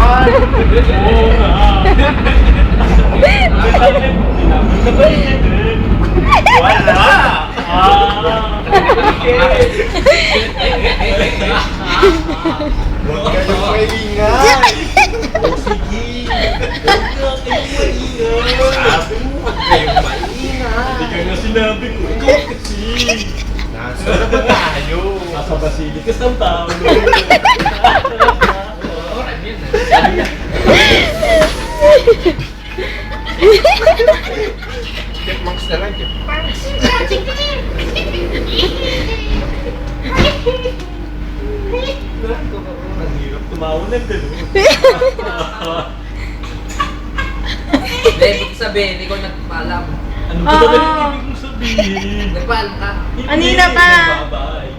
naman. Oo nga. Wala. Huwag ka nang maingay. Sige. Huwag ka kayong maingay. Sabi mo, huwag kayong maingay. Hindi ka nga sinabi ko. Ikaw kasi. Nasa na ba tayo? Nasa Basilikas ng tao. Chipmunks na lang, chipmunks. Ang hirap tumawanan din. Hindi, ibig sabihin, hindi ko nagpaalam. Ano ba talaga ibig mong sabihin? Nagpaalam ka. Kanina pa.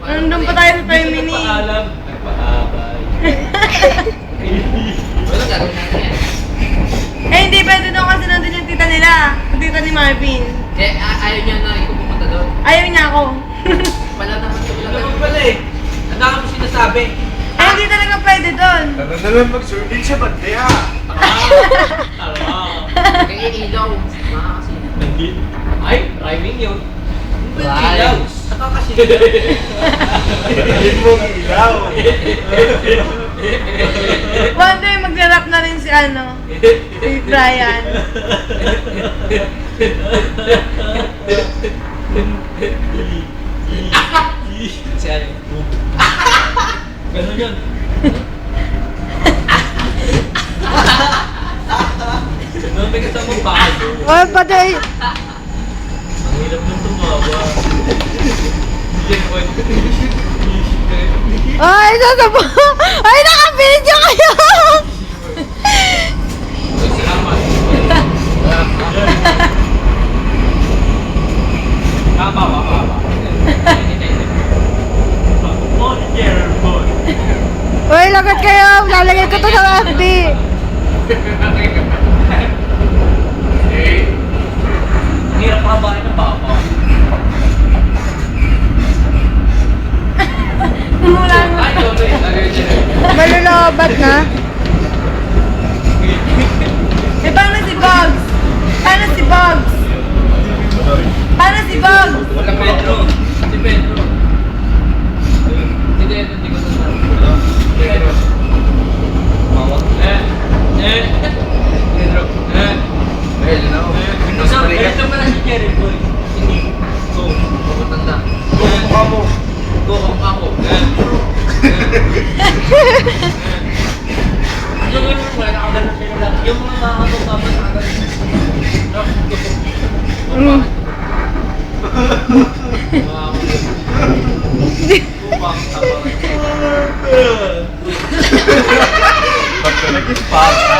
Nandun pa tayo sa termini. Nagpaalam. Nagpaabay. Wala gagawin natin yan. Eh, hindi pwede doon kasi nandun yung tita nila. Yung tita ni Marvin. Eh, ayaw niya na ikaw pumunta doon. Ayaw niya ako. Wala naman sa wala naman pala eh. Ang dami mo sinasabi. Eh, hindi talaga pwede doon. Tara na lang mag-survey siya, ba't kaya? Kaya ilaw. Makakasina. Nandito. Ay, rhyming yun. Ilaw. Nakakasina. Hindi mo ang ilaw. One day, mag-rap na rin si si Brian. Si ano? Ganun yun. Ganun may kasamang bago. Oh, patay. Ang hirap nung tumawa. Ay, sasabo. Ay, naka-video kayo. Salamat. Tama. Uy, lagot kayo. Lalagay ko to sa FB. Ang hirap makabahin ng papa. Mula mo. Ay, sorry. Malulubat na. Eh, paano si Bugs? Paano si Bugs? Paano si Bugs? Wala Pedro. Si Pedro. Hindi ko sasabi. Pedro. Mawag. Pedro. Pedro na ako. Ito pala si Jerry Boy. Hindi. So, matanda. Mukha mo. Gohong ako. Yung mga nakagano sila lang. Yung mga nakakasama sa agad. Upang tama. Ba't ka nag-Sparta?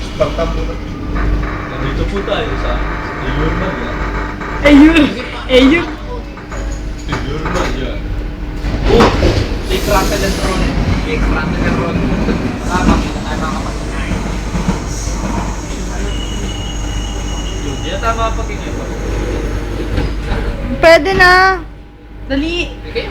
Sparta mo na. Nandito po tayo sa Yurman yan. Ayun. Yurman yan. Oh! May crackle and roll. May crackle and roll. Nakakakita tayo mga kapatid. Yun, yan tama pag-ingay pa. Pwede na. Dali. Hindi kayo.